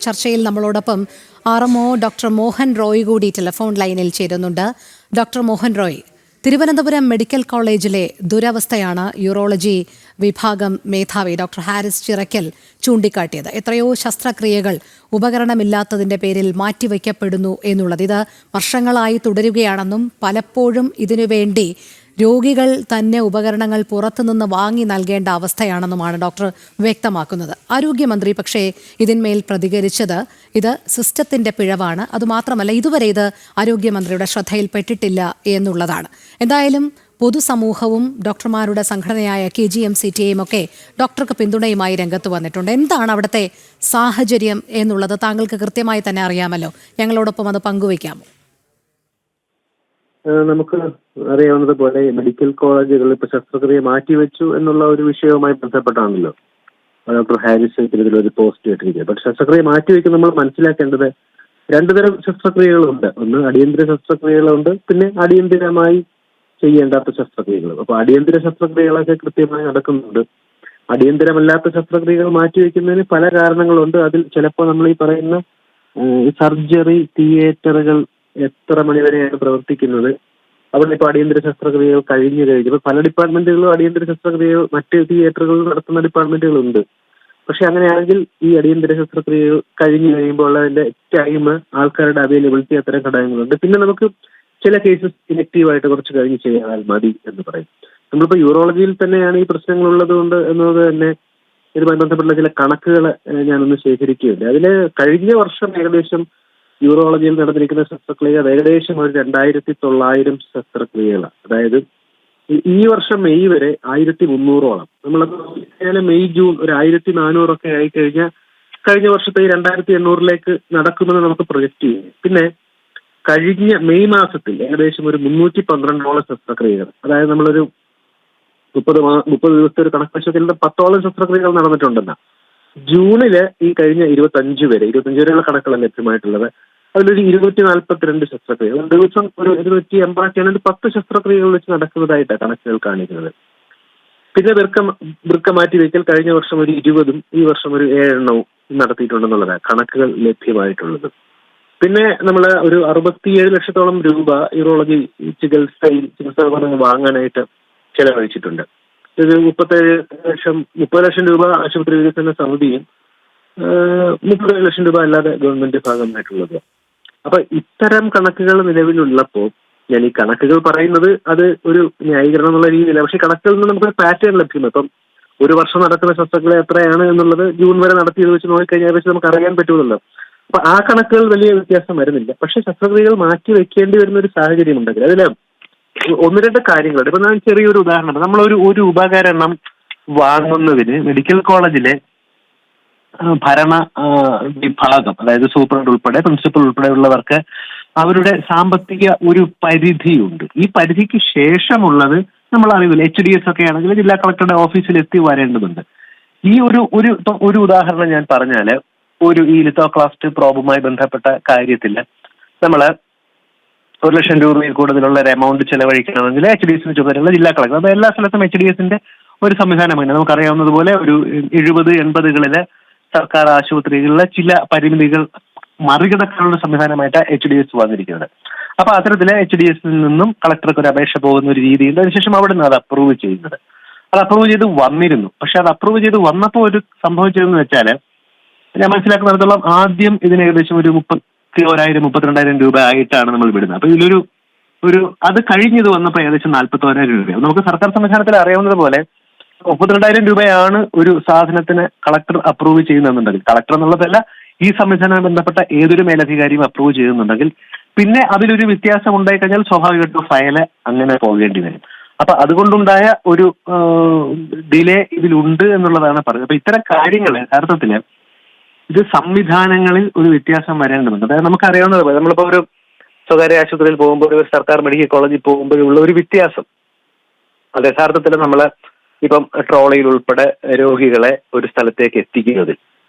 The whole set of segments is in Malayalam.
ചർച്ചയിൽ നമ്മളോടൊപ്പം RMO ഡോക്ടർ മോഹൻ റോയ് കൂടി ടെലിഫോൺ ലൈനിൽ ചേരുന്നുണ്ട്. ഡോക്ടർ മോഹൻ റോയ്, തിരുവനന്തപുരം മെഡിക്കൽ കോളേജിലെ ദുരവസ്ഥയാണ് യൂറോളജി വിഭാഗം മേധാവി ഡോക്ടർ ഹാരിസ് ചിറക്കൽ ചൂണ്ടിക്കാട്ടിയത്. എത്രയോ ശസ്ത്രക്രിയകൾ ഉപകരണമില്ലാത്തതിന്റെ പേരിൽ മാറ്റിവെക്കപ്പെടുന്നു എന്നുള്ളത് ഇത് വർഷങ്ങളായി തുടരുകയാണെന്നും പലപ്പോഴും ഇതിനുവേണ്ടി രോഗികൾ തന്നെ ഉപകരണങ്ങൾ പുറത്തുനിന്ന് വാങ്ങി നൽകേണ്ട അവസ്ഥയാണെന്നുമാണ് ഡോക്ടർ വ്യക്തമാക്കുന്നത്. ആരോഗ്യമന്ത്രി പക്ഷേ ഇതിന്മേൽ പ്രതികരിച്ചത് ഇത് സിസ്റ്റത്തിന്റെ പിഴവാണ്, അതുമാത്രമല്ല ഇതുവരെ ഇത് ആരോഗ്യമന്ത്രിയുടെ ശ്രദ്ധയിൽപ്പെട്ടിട്ടില്ല എന്നുള്ളതാണ്. എന്തായാലും പൊതുസമൂഹവും ഡോക്ടർമാരുടെ സംഘടനയായ KGM-CTAയും ഒക്കെ ഡോക്ടർക്ക് പിന്തുണയുമായി രംഗത്ത് വന്നിട്ടുണ്ട്. എന്താണ് അവിടുത്തെ സാഹചര്യം എന്നുള്ളത് താങ്കൾക്ക് കൃത്യമായി തന്നെ അറിയാമല്ലോ, ഞങ്ങളോടൊപ്പം അത് പങ്കുവയ്ക്കാമോ? നമുക്ക് അറിയാവുന്നതുപോലെ മെഡിക്കൽ കോളേജുകൾ ഇപ്പൊ ശസ്ത്രക്രിയ മാറ്റിവെച്ചു എന്നുള്ള ഒരു വിഷയവുമായി ബന്ധപ്പെട്ടാണല്ലോ ഡോക്ടർ ഹാരിസ് ഇതിലൊരു പോസ്റ്റ് ഇട്ടിരിക്കുന്നത്. പക്ഷെ ശസ്ത്രക്രിയ മാറ്റിവെക്കും നമ്മൾ മനസ്സിലാക്കേണ്ടത് രണ്ടു തരം ശസ്ത്രക്രിയകളുണ്ട്. ഒന്ന് അടിയന്തര ശസ്ത്രക്രിയകളുണ്ട്, പിന്നെ അടിയന്തരമായി ചെയ്യേണ്ടാത്ത ശസ്ത്രക്രിയകൾ. അപ്പൊ അടിയന്തര ശസ്ത്രക്രിയകളൊക്കെ കൃത്യമായി നടക്കുന്നുണ്ട്. അടിയന്തരമല്ലാത്ത ശസ്ത്രക്രിയകൾ മാറ്റിവെക്കുന്നതിന് പല കാരണങ്ങളുണ്ട്. അതിൽ ചിലപ്പോൾ നമ്മൾ ഈ പറയുന്ന സർജറി തിയേറ്ററുകൾ എത്ര മണിവരെയാണ് പ്രവർത്തിക്കുന്നത്, അവിടെ ഇപ്പോൾ അടിയന്തര ശസ്ത്രക്രിയകൾ കഴിഞ്ഞു കഴിഞ്ഞപ്പോൾ പല ഡിപ്പാർട്ട്മെന്റുകളും അടിയന്തര ശസ്ത്രക്രിയകൾ മറ്റ് തിയേറ്ററുകൾ നടത്തുന്ന ഡിപ്പാർട്ട്മെന്റുകളുണ്ട്. പക്ഷെ അങ്ങനെയാണെങ്കിൽ ഈ അടിയന്തര ശസ്ത്രക്രിയകൾ കഴിഞ്ഞു കഴിയുമ്പോൾ അതിന്റെ ടൈം, ആൾക്കാരുടെ അവൈലബിലിറ്റി, അത്തരം ഘടകങ്ങളുണ്ട്. പിന്നെ നമുക്ക് ചില കേസസ് ഇലക്റ്റീവായിട്ട് കുറച്ച് കഴിഞ്ഞ് ചെയ്യാൻ മതി എന്ന് പറയും. നമ്മളിപ്പോൾ യൂറോളജിയിൽ തന്നെയാണ് ഈ പ്രശ്നങ്ങളുള്ളത് കൊണ്ട് എന്നത് തന്നെ ഇതുമായി ബന്ധപ്പെട്ടുള്ള ചില കണക്കുകൾ ഞാനൊന്ന് ശേഖരിക്കുകയുണ്ട്. അതിൽ കഴിഞ്ഞ വർഷം ഏകദേശം യൂറോളജിയിൽ നടന്നിരിക്കുന്ന ശസ്ത്രക്രിയകൾ ഏകദേശം ഒരു 2900 ശസ്ത്രക്രിയകളാണ്. അതായത് ഈ വർഷം മെയ് വരെ 1300ഓളം. നമ്മളത് മെയ് ജൂൺ ഒരു 1400 ആയിക്കഴിഞ്ഞാൽ കഴിഞ്ഞ വർഷത്തെ 2800 നടക്കുമെന്ന് നമുക്ക് പ്രൊജക്ട് ചെയ്യും. പിന്നെ കഴിഞ്ഞ മെയ് മാസത്തിൽ ഏകദേശം ഒരു 312ഓളം ശസ്ത്രക്രിയകൾ, അതായത് നമ്മളൊരു 30 ദിവസത്തെ ഒരു കണക്ക് വെച്ചാൽ 10ഓളം ശസ്ത്രക്രിയകൾ നടന്നിട്ടുണ്ടെന്ന. ജൂണില് ഈ കഴിഞ്ഞ 25 വരെയുള്ള കണക്കുകളാണ് ലഭ്യമായിട്ടുള്ളത്. അതിലൊരു 242 ശസ്ത്രക്രിയകൾ ദിവസം, ഒരു 280 10 ശസ്ത്രക്രിയകൾ വെച്ച് നടക്കുന്നതായിട്ടാണ് കണക്കുകൾ കാണിക്കുന്നത്. പിന്നെ വൃക്ക മാറ്റിവെക്കൽ കഴിഞ്ഞ വർഷം ഒരു 20ഉം ഈ വർഷം ഒരു 7 നടത്തിയിട്ടുണ്ടെന്നുള്ളതാണ് കണക്കുകൾ ലഭ്യമായിട്ടുള്ളത്. പിന്നെ നമ്മൾ ഒരു 67 ലക്ഷത്തോളം രൂപ യൂറോളജി ചികിത്സാ വാങ്ങാനായിട്ട് ചെലവഴിച്ചിട്ടുണ്ട്. ഇത് 30 ലക്ഷം രൂപ ആശുപത്രി വികസന സമിതിയും 30 ലക്ഷം രൂപ അല്ലാതെ ഗവൺമെന്റ് ഭാഗമായിട്ടുള്ളത്. അപ്പൊ ഇത്തരം കണക്കുകൾ നിലവിലുള്ളപ്പോൾ ഞാൻ ഈ കണക്കുകൾ പറയുന്നത് അത് ഒരു ന്യായീകരണം എന്നുള്ള രീതിയിലാണ്. പക്ഷെ കണക്കുകളിൽ നിന്ന് നമുക്ക് പാറ്റേൺ ലഭ്യമാണ്. ഇപ്പം ഒരു വർഷം നടക്കുന്ന ശസ്ത്രക്രിയ എത്രയാണ് എന്നുള്ളത് ജൂൺ വരെ നടത്തിയത് വെച്ച് നോക്കിക്കഴിഞ്ഞാൽ വെച്ച് നമുക്ക് അറിയാൻ പറ്റുമല്ലോ. അപ്പൊ ആ കണക്കുകൾ വലിയ വ്യത്യാസം വരുന്നില്ല. പക്ഷെ ശസ്ത്രക്രിയകൾ മാറ്റി വെക്കേണ്ടി വരുന്ന ഒരു സാഹചര്യം ഉണ്ടെങ്കിൽ അതിൽ 1-2 കാര്യങ്ങളുണ്ട്. ഇപ്പൊ ഞാൻ ചെറിയൊരു ഉദാഹരണം, നമ്മളൊരു ഉപകരണം വാങ്ങുന്നതിന് മെഡിക്കൽ കോളേജിലെ ഭരണ വിഭാഗം, അതായത് സൂപ്രണ്ട് ഉൾപ്പെടെ പ്രിൻസിപ്പൽ ഉൾപ്പെടെയുള്ളവർക്ക് അവരുടെ സാമ്പത്തിക ഒരു പരിധിയുണ്ട്. ഈ പരിധിക്ക് ശേഷമുള്ളത് നമ്മൾ അറിയില്ല. HDS ഒക്കെ ആണെങ്കിൽ ജില്ലാ കളക്ടറുടെ ഓഫീസിൽ എത്തി വരേണ്ടതുണ്ട്. ഈ ഒരു ഉദാഹരണം ഞാൻ പറഞ്ഞാല്, ഈ ലിത്തോക്ലാസ്റ്റ് പ്രോബുമായി ബന്ധപ്പെട്ട കാര്യത്തിൽ നമ്മള് 1 ലക്ഷം രൂപയിൽ കൂടുതലുള്ള ഒരു എമൗണ്ട് ചെലവഴിക്കണമെങ്കിൽ HDSന് ചുമതലയുള്ള ജില്ലാ കളക്ടർ. അപ്പൊ എല്ലാ സ്ഥലത്തും HDSന്റെ ഒരു സംവിധാനമാണ്. നമുക്കറിയാവുന്നതുപോലെ ഒരു 70-80കളിലെ സർക്കാർ ആശുപത്രികളിലെ ചില പരിമിതികൾ മറികടക്കാനുള്ള സംവിധാനമായിട്ട് HDS വന്നിരിക്കുന്നത്. അപ്പൊ അത്തരത്തില് HDSൽ നിന്നും കളക്ടർക്ക് ഒരു അപേക്ഷ പോകുന്ന ഒരു രീതിയുണ്ട്. അതിനുശേഷം അവിടെ നിന്ന് അത് അപ്രൂവ് ചെയ്യുന്നത്. അത് അപ്രൂവ് ചെയ്ത് വന്നിരുന്നു. പക്ഷെ അത് അപ്രൂവ് ചെയ്ത് വന്നപ്പോൾ ഒരു സംഭവിച്ചതെന്ന് വെച്ചാല്, ഞാൻ മനസ്സിലാക്കുന്നിടത്തോളം ആദ്യം ഇതിന് ഏകദേശം ഒരു 31,000-32,000 രൂപ ആയിട്ടാണ് നമ്മൾ വിടുന്നത്. അപ്പൊ ഇതിലൊരു അത് കഴിഞ്ഞത് വന്നപ്പോൾ ഏകദേശം 41,000 രൂപയാണ്. നമുക്ക് സർക്കാർ സംവിധാനത്തിൽ അറിയാവുന്നത് പോലെ 32,000 രൂപയാണ് ഒരു സാധനത്തിന് കളക്ടർ അപ്രൂവ് ചെയ്യുന്നുണ്ടെങ്കിൽ, കളക്ടർ എന്നുള്ളതല്ല ഈ സംവിധാനവുമായി ബന്ധപ്പെട്ട ഏതൊരു മേലധികാരിയും അപ്രൂവ് ചെയ്യുന്നുണ്ടെങ്കിൽ പിന്നെ അതിലൊരു വ്യത്യാസം ഉണ്ടായി കഴിഞ്ഞാൽ സ്വാഭാവികമായിട്ടും ഫയല് അങ്ങനെ പോകേണ്ടി വരും. അപ്പൊ അതുകൊണ്ടുണ്ടായ ഒരു ഡിലേ ഇതിലുണ്ട് എന്നുള്ളതാണ് പറയുന്നത്. അപ്പൊ ഇത്തരം കാര്യങ്ങൾ യഥാർത്ഥത്തില് ഇത് സംവിധാനങ്ങളിൽ ഒരു വ്യത്യാസം വരേണ്ടതുണ്ട്. അതായത് നമുക്കറിയാവുന്നത് പോലെ നമ്മളിപ്പോ ഒരു സ്വകാര്യ ആശുപത്രിയിൽ പോകുമ്പോൾ, ഒരു സർക്കാർ മെഡിക്കൽ കോളേജിൽ പോകുമ്പോഴുള്ള ഒരു വ്യത്യാസം, അത് യഥാർത്ഥത്തിൽ നമ്മള് ഇപ്പം ട്രോളിയിൽ ഉൾപ്പെടെ രോഗികളെ ഒരു സ്ഥലത്തേക്ക് എത്തിക്കുന്നതിൽ,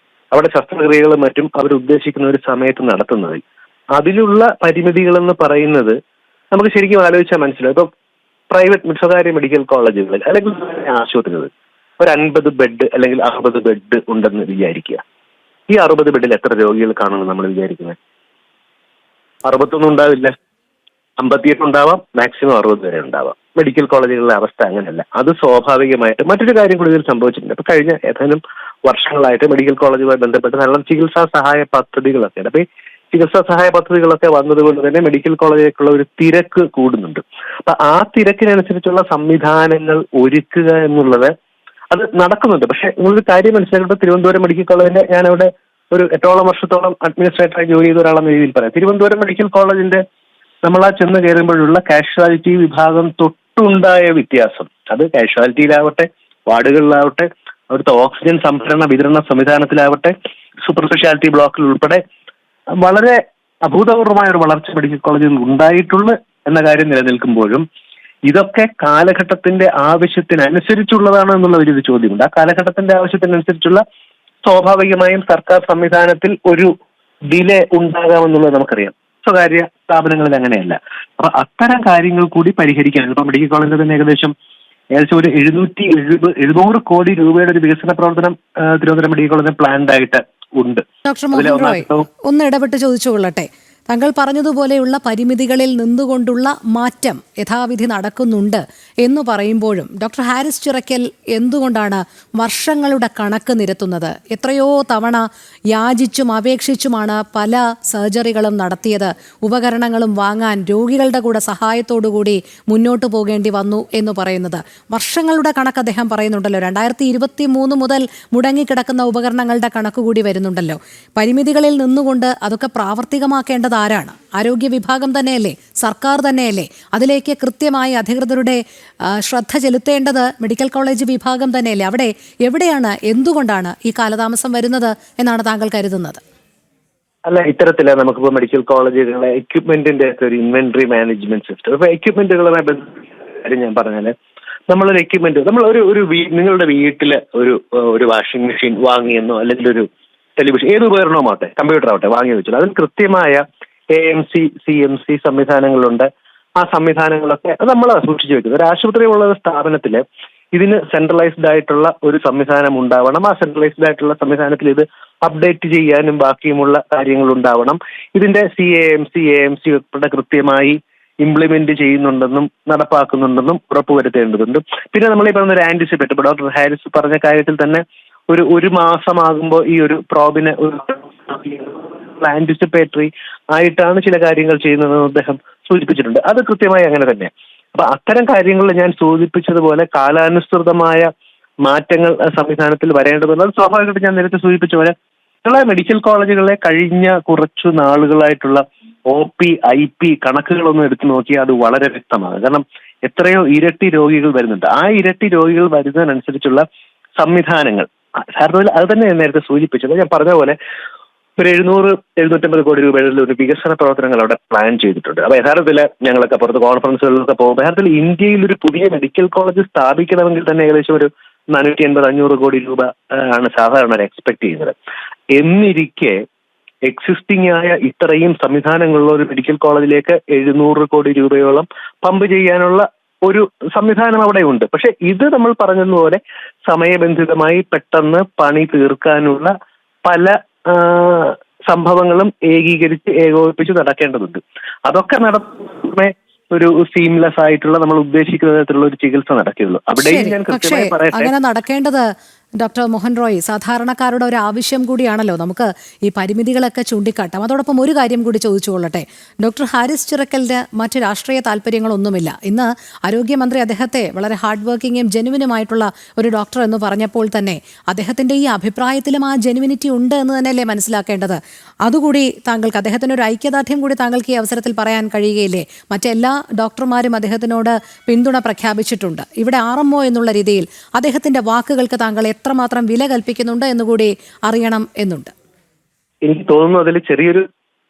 അവിടെ ശസ്ത്രക്രിയകളും മറ്റും അവരുദ്ദേശിക്കുന്ന ഒരു സമയത്ത് നടത്തുന്നതിൽ അതിലുള്ള പരിമിതികളെന്ന് പറയുന്നത് നമുക്ക് ശരിക്കും ആലോചിച്ചാൽ മനസ്സിലാവും. ഇപ്പം പ്രൈവറ്റ് സ്വകാര്യ മെഡിക്കൽ കോളേജുകളിൽ അല്ലെങ്കിൽ ആശുപത്രികളിൽ ഒരു 50 ബെഡ് അല്ലെങ്കിൽ 60 ബെഡ് ഉണ്ടെന്ന് വിചാരിക്കുക. ഈ 60 ബെഡിൽ എത്ര രോഗികൾ കാണുമെന്ന് നമ്മൾ വിചാരിക്കുന്നത്? 61 ഉണ്ടാവില്ല, 58 ഉണ്ടാവാം, മാക്സിമം 60 വരെ ഉണ്ടാവാം. മെഡിക്കൽ കോളേജുകളിലെ അവസ്ഥ അങ്ങനെയല്ല. അത് സ്വാഭാവികമായിട്ട് മറ്റൊരു കാര്യം കൂടി ഇതിൽ സംഭവിച്ചിട്ടുണ്ട്. ഇപ്പൊ കഴിഞ്ഞ ഏതാനും വർഷങ്ങളായിട്ട് മെഡിക്കൽ കോളേജുമായി ബന്ധപ്പെട്ട് നല്ല ചികിത്സാ സഹായ പദ്ധതികളൊക്കെ ഉണ്ട്. അപ്പൊ ഈ ചികിത്സാ സഹായ പദ്ധതികളൊക്കെ വന്നതുകൊണ്ട് തന്നെ മെഡിക്കൽ കോളേജിലേക്കുള്ള ഒരു തിരക്ക് കൂടുന്നുണ്ട്. അപ്പൊ ആ തിരക്കിനനുസരിച്ചുള്ള സംവിധാനങ്ങൾ ഒരുക്കുക എന്നുള്ളത് അത് നടക്കുന്നുണ്ട്. പക്ഷെ നിങ്ങളൊരു കാര്യം മനസ്സിലാക്കിയിട്ട് തിരുവനന്തപുരം മെഡിക്കൽ കോളേജിന്റെ ഞാനവിടെ ഒരു 8ഓളം വർഷത്തോളം അഡ്മിനിസ്ട്രേറ്ററായി ജോലി ചെയ്ത ഒരാളെന്ന രീതിയിൽ പറയാം. തിരുവനന്തപുരം മെഡിക്കൽ കോളേജിന്റെ നമ്മൾ ആ ചെന്ന് കയറുമ്പോഴുള്ള കാഷ്വാലിറ്റി വിഭാഗം തൊട്ടുണ്ടായ വ്യത്യാസം, അത് കാഷ്വാലിറ്റിയിലാവട്ടെ, വാർഡുകളിലാവട്ടെ, അവിടുത്തെ ഓക്സിജൻ സംഭരണ വിതരണ സംവിധാനത്തിലാവട്ടെ, സൂപ്പർ സ്പെഷ്യാലിറ്റി ബ്ലോക്കിൽ ഉൾപ്പെടെ വളരെ അഭൂതപൂർവമായ ഒരു വളർച്ച മെഡിക്കൽ കോളേജിൽ ഉണ്ടായിട്ടുണ്ട് എന്ന കാര്യം നിലനിൽക്കുമ്പോഴും ഇതൊക്കെ കാലഘട്ടത്തിന്റെ ആവശ്യത്തിനനുസരിച്ചുള്ളതാണ് എന്നുള്ള വലിയൊരു ചോദ്യമുണ്ട്. ആ കാലഘട്ടത്തിന്റെ ആവശ്യത്തിനനുസരിച്ചുള്ള സ്വാഭാവികമായും സർക്കാർ സംവിധാനത്തിൽ ഒരു ഡിലേ ഉണ്ടാകാമെന്നുള്ളത് നമുക്കറിയാം. സ്വകാര്യ സ്ഥാപനങ്ങളിൽ അങ്ങനെയല്ല. അപ്പൊ അത്തരം കാര്യങ്ങൾ കൂടി പരിഹരിക്കാൻ ഇപ്പൊ മെഡിക്കൽ കോളേജിൽ തന്നെ ഏകദേശം ഒരു 700 കോടി രൂപയുടെ ഒരു വികസന പ്രവർത്തനം തിരുവനന്തപുരം മെഡിക്കൽ കോളേജിന് പ്ലാൻഡ് ആയിട്ട് ഉണ്ട്. ഡോക്ടർ മോഹൻ റോയ്, ഒന്ന് ഇടപെട്ട് ചോദിച്ചുകൊള്ളട്ടെ. താങ്കൾ പറഞ്ഞതുപോലെയുള്ള പരിമിതികളിൽ നിന്നുകൊണ്ടുള്ള മാറ്റം യഥാവിധി നടക്കുന്നുണ്ട് എന്ന് പറയുമ്പോഴും ഡോക്ടർ ഹാരിസ് ചിറക്കൽ എന്തുകൊണ്ടാണ് വർഷങ്ങളുടെ കണക്ക് നിരത്തുന്നത്? എത്രയോ തവണ യാചിച്ചും അപേക്ഷിച്ചുമാണ് പല സർജറികളും നടത്തിയത്. ഉപകരണങ്ങളും വാങ്ങാൻ രോഗികളുടെ കൂടെ സഹായത്തോടുകൂടി മുന്നോട്ട് പോകേണ്ടി വന്നു എന്ന് പറയുന്നത്. വർഷങ്ങളുടെ കണക്ക് അദ്ദേഹം പറയുന്നുണ്ടല്ലോ. 2023 മുതൽ മുടങ്ങിക്കിടക്കുന്ന ഉപകരണങ്ങളുടെ കണക്ക് കൂടി വരുന്നുണ്ടല്ലോ. പരിമിതികളിൽ നിന്നുകൊണ്ട് അതൊക്കെ പ്രാവർത്തികമാക്കേണ്ടത് ആരാണ്? ആരോഗ്യ വിഭാഗം തന്നെയല്ലേ? സർക്കാർ തന്നെയല്ലേ? അതിലേക്ക് കൃത്യമായി അധികൃതരുടെ ശ്രദ്ധ ചെലുത്തേണ്ടത് മെഡിക്കൽ കോളേജ് വിഭാഗം തന്നെയല്ലേ? അവിടെ എവിടെയാണ്, എന്തുകൊണ്ടാണ് ഈ കാലതാമസം വരുന്നത് എന്നാണ് താങ്കൾ കരുതുന്നത്? അല്ല, ഇത്തരത്തില് നമുക്കിപ്പോ മെഡിക്കൽ കോളേജുകളിലെ എക്യുപ്മെന്റിന്റെ ഒരു ഇൻവെന്ററി മാനേജ്മെന്റ് സിസ്റ്റം. ഇപ്പൊ എക്യുപ്മെന്റുകളുമായി ബന്ധപ്പെട്ട് ഞാൻ പറഞ്ഞാല് നമ്മളൊരു എക്യുപ്മെന്റ് നിങ്ങളുടെ വീട്ടില് ഒരു വാഷിംഗ് മെഷീൻ വാങ്ങിയെന്നോ അല്ലെങ്കിൽ ഒരു ടെലിവിഷൻ ഏത് ഉപകരണവുമാവട്ടെ, കമ്പ്യൂട്ടർ ആവട്ടെ വാങ്ങി വെച്ചാൽ അതിൽ കൃത്യമായ AMC CMC സംവിധാനങ്ങളുണ്ട്. ആ സംവിധാനങ്ങളൊക്കെ നമ്മൾ സൂക്ഷിച്ചു വെക്കുന്നത്. ഒരു ആശുപത്രിയുള്ള സ്ഥാപനത്തില് ഇതിന് സെൻട്രലൈസ്ഡ് ആയിട്ടുള്ള ഒരു സംവിധാനം ഉണ്ടാവണം. ആ സെൻട്രലൈസ്ഡ് ആയിട്ടുള്ള സംവിധാനത്തിൽ ഇത് അപ്ഡേറ്റ് ചെയ്യാനും ബാക്കിയുമുള്ള കാര്യങ്ങൾ ഉണ്ടാവണം. ഇതിന്റെ AMC ഉൾപ്പെടെ കൃത്യമായി ഇംപ്ലിമെന്റ് ചെയ്യുന്നുണ്ടെന്നും നടപ്പാക്കുന്നുണ്ടെന്നും ഉറപ്പുവരുത്തേണ്ടതുണ്ട്. പിന്നെ നമ്മൾ ഈ പറഞ്ഞ ഒരു ആന്റിസിപ്പേറ്റ്, ഇപ്പൊ ഡോക്ടർ ഹാരിസ് പറഞ്ഞ കാര്യത്തിൽ തന്നെ ഒരു മാസമാകുമ്പോൾ ഈ ഒരു പ്രോബിനെ ആന്റിസിപ്പേറ്ററി ആയിട്ടാണ് ചില കാര്യങ്ങൾ ചെയ്യുന്നതെന്ന് അദ്ദേഹം സൂചിപ്പിച്ചിട്ടുണ്ട്. അത് കൃത്യമായി അങ്ങനെ തന്നെ. അപ്പൊ അത്തരം കാര്യങ്ങളിൽ ഞാൻ സൂചിപ്പിച്ചതുപോലെ കാലാനുസൃതമായ മാറ്റങ്ങൾ സംവിധാനത്തിൽ വരേണ്ടതുണ്ട്. അത് സ്വാഭാവികമായിട്ട് ഞാൻ നേരത്തെ സൂചിപ്പിച്ച പോലെ മെഡിക്കൽ കോളേജുകളിലെ കഴിഞ്ഞ കുറച്ചു നാളുകളായിട്ടുള്ള OP IP കണക്കുകളൊന്നും എടുത്തു നോക്കിയാൽ അത് വളരെ വ്യക്തമാണ്. കാരണം എത്രയോ ഇരട്ടി രോഗികൾ വരുന്നുണ്ട്. ആ ഇരട്ടി രോഗികൾ വരുന്നതിനനുസരിച്ചുള്ള സംവിധാനങ്ങൾ സാറിന് അത് തന്നെ നേരത്തെ സൂചിപ്പിച്ചത്. ഞാൻ പറഞ്ഞ പോലെ ഒരു 700-750 കോടി രൂപയുടെ ഒരു വികസന പ്രവർത്തനങ്ങൾ അവിടെ പ്ലാൻ ചെയ്തിട്ടുണ്ട്. അപ്പൊ യഥാർത്ഥത്തിൽ ഞങ്ങളൊക്കെ പുറത്ത് കോൺഫറൻസുകളിലൊക്കെ പോകുമ്പോൾ യഥാർത്ഥത്തിൽ ഇന്ത്യയിൽ ഒരു പുതിയ മെഡിക്കൽ കോളേജ് സ്ഥാപിക്കണമെങ്കിൽ തന്നെ ഏകദേശം ഒരു 450-500 കോടി രൂപ ആണ് സാധാരണ എക്സ്പെക്ട് ചെയ്യുന്നത്. എന്നിരിക്കെ എക്സിസ്റ്റിംഗ് ആയ ഇത്രയും സംവിധാനങ്ങളുള്ള ഒരു മെഡിക്കൽ കോളേജിലേക്ക് 700 കോടി രൂപയോളം പമ്പ് ചെയ്യാനുള്ള ഒരു സംവിധാനം അവിടെ ഉണ്ട്. പക്ഷെ ഇത് നമ്മൾ പറഞ്ഞതുപോലെ സമയബന്ധിതമായി പെട്ടെന്ന് പണി തീർക്കാനുള്ള പല സംഭവങ്ങളും ഏകോപിപ്പിച്ച് നടക്കേണ്ടതുണ്ട്. അതൊക്കെ നടത്തുന്നേ ഒരു സീംലെസ് ആയിട്ടുള്ള നമ്മൾ ഉദ്ദേശിക്കുന്ന തരത്തിലുള്ള ഒരു ചികിത്സ നടക്കുകയുള്ളൂ. അവിടെയും ഞാൻ കൃത്യമായി പറയട്ടെ, അങ്ങനെ നടക്കേണ്ടത് ഡോക്ടർ മോഹൻ റോയ് സാധാരണക്കാരുടെ ഒരു ആവശ്യം കൂടിയാണല്ലോ. നമുക്ക് ഈ പരിമിതികളൊക്കെ ചൂണ്ടിക്കാട്ടാം. അതോടൊപ്പം ഒരു കാര്യം കൂടി ചോദിച്ചുകൊള്ളട്ടെ. ഡോക്ടർ ഹാരിസ് ചിറക്കലിന് മറ്റ് രാഷ്ട്രീയ താല്പര്യങ്ങളൊന്നുമില്ല. ഇന്ന് ആരോഗ്യമന്ത്രി അദ്ദേഹത്തെ വളരെ ഹാർഡ് വർക്കിങ്ങും ജെനുവിനുമായിട്ടുള്ള ഒരു ഡോക്ടർ എന്ന് പറഞ്ഞപ്പോൾ തന്നെ അദ്ദേഹത്തിന്റെ ഈ അഭിപ്രായത്തിലും ആ ജെനുവിനിറ്റി ഉണ്ട് എന്ന് തന്നെയല്ലേ മനസ്സിലാക്കേണ്ടത്? അതുകൂടി താങ്കൾക്ക്, അദ്ദേഹത്തിന് ഒരു ഐക്യദാർഢ്യം കൂടി താങ്കൾക്ക് ഈ അവസരത്തിൽ പറയാൻ കഴിയുകയില്ലേ? മറ്റെല്ലാ ഡോക്ടർമാരും അദ്ദേഹത്തിനോട് പിന്തുണ പ്രഖ്യാപിച്ചിട്ടുണ്ട്. ഇവിടെ RMO എന്നുള്ള രീതിയിൽ അദ്ദേഹത്തിന്റെ വാക്കുകൾക്ക് താങ്കൾ എത്രമാത്രം വില കൽപ്പിക്കുന്നുണ്ട് എന്നുകൂടി അറിയണം എന്നുണ്ട്. എനിക്ക് തോന്നുന്നു അതിൽ ചെറിയൊരു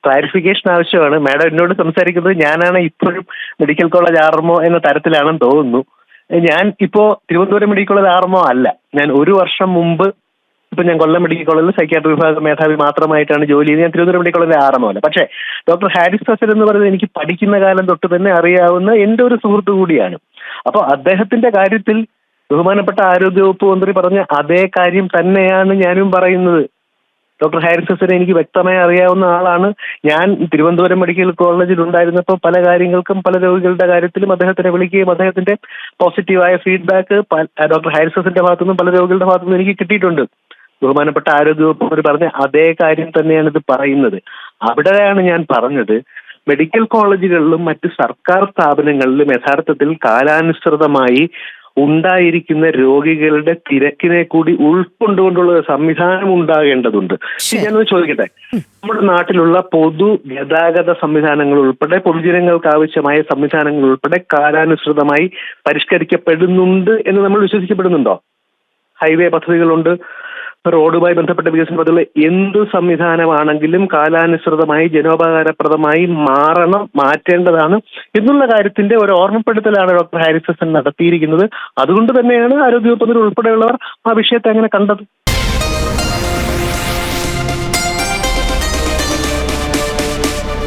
ക്ലാരിഫിക്കേഷൻ ആവശ്യമാണ്. മാഡം എന്നോട് സംസാരിക്കുന്നത് ഞാനാണ് ഇപ്പോഴും മെഡിക്കൽ കോളേജ് RMO എന്ന തരത്തിലാണെന്ന് തോന്നുന്നു. ഞാൻ ഇപ്പോ തിരുവനന്തപുരം മെഡിക്കൽ കോളേജ് RMO അല്ല. ഞാൻ ഒരു വർഷം മുമ്പ് ഞാൻ കൊല്ലം മെഡിക്കൽ കോളേജിൽ സൈക്യാട്രി വിഭാഗ മേധാവി മാത്രമായിട്ടാണ് ജോലി ചെയ്ത്. ഞാൻ തിരുവനന്തപുരം മെഡിക്കൽ കോളേജിൽ RMO അല്ല. പക്ഷേ ഡോക്ടർ ഹാരിസ് ഫസൽ എന്ന് പറയുന്നത് എനിക്ക് പഠിക്കുന്ന കാലം തൊട്ട് തന്നെ അറിയാവുന്ന എൻ്റെ ഒരു സുഹൃത്തു കൂടിയാണ്. അപ്പോൾ അദ്ദേഹത്തിന്റെ കാര്യത്തിൽ ബഹുമാനപ്പെട്ട ആരോഗ്യവകുപ്പ് മന്ത്രി പറഞ്ഞ അതേ കാര്യം തന്നെയാണ് ഞാനും പറയുന്നത്. ഡോക്ടർ ഹാരിസസിനെ എനിക്ക് വ്യക്തമായി അറിയാവുന്ന ആളാണ്. ഞാൻ തിരുവനന്തപുരം മെഡിക്കൽ കോളേജിൽ ഉണ്ടായിരുന്നപ്പോൾ പല കാര്യങ്ങൾക്കും പല രോഗികളുടെ കാര്യത്തിലും അദ്ദേഹത്തിനെ വിളിക്കുകയും അദ്ദേഹത്തിന്റെ പോസിറ്റീവായ ഫീഡ്ബാക്ക് ഡോക്ടർ ഹാരിസസിന്റെ ഭാഗത്തുനിന്നും പല രോഗികളുടെ ഭാഗത്തുനിന്നും എനിക്ക് കിട്ടിയിട്ടുണ്ട്. ബഹുമാനപ്പെട്ട ആരോഗ്യവകുപ്പ് അവർ പറഞ്ഞ അതേ കാര്യം തന്നെയാണ് ഇത് പറയുന്നത്. അവിടെയാണ് ഞാൻ പറഞ്ഞത്, മെഡിക്കൽ കോളേജുകളിലും മറ്റ് സർക്കാർ സ്ഥാപനങ്ങളിലും യഥാർത്ഥത്തിൽ കാലാനുസൃതമായി ഉണ്ടായിരിക്കുന്ന രോഗികളുടെ തിരക്കിനെ കൂടി ഉൾക്കൊണ്ടുകൊണ്ടുള്ള ഒരു സംവിധാനം ഉണ്ടാകേണ്ടതുണ്ട്. ഞാനൊന്ന് ചോദിക്കട്ടെ, നമ്മുടെ നാട്ടിലുള്ള പൊതു ഗതാഗത സംവിധാനങ്ങൾ ഉൾപ്പെടെ പൊതുജനങ്ങൾക്ക് ആവശ്യമായ സംവിധാനങ്ങൾ ഉൾപ്പെടെ കാലാനുസൃതമായി പരിഷ്കരിക്കപ്പെടുന്നുണ്ട് എന്ന് നമ്മൾ വിശ്വസിക്കപ്പെടുന്നുണ്ടോ? ഹൈവേ പദ്ധതികളുണ്ട്, റോഡുമായി ബന്ധപ്പെട്ട വികസന പദ്ധതികൾ, എന്ത് സംവിധാനമാണെങ്കിലും കാലാനുസൃതമായി ജനോപകാരപ്രദമായി മാറ്റേണ്ടതാണ് എന്നുള്ള കാര്യത്തിന്റെ ഒരു ഓർമ്മപ്പെടുത്തലാണ് ഡോക്ടർ ഹാരിസൺ നടത്തിയിരിക്കുന്നത്. അതുകൊണ്ട് തന്നെയാണ് ആരോഗ്യവകുപ്പ് ഉൾപ്പെടെയുള്ളവർ ആ വിഷയത്തെ അങ്ങനെ കണ്ടത്.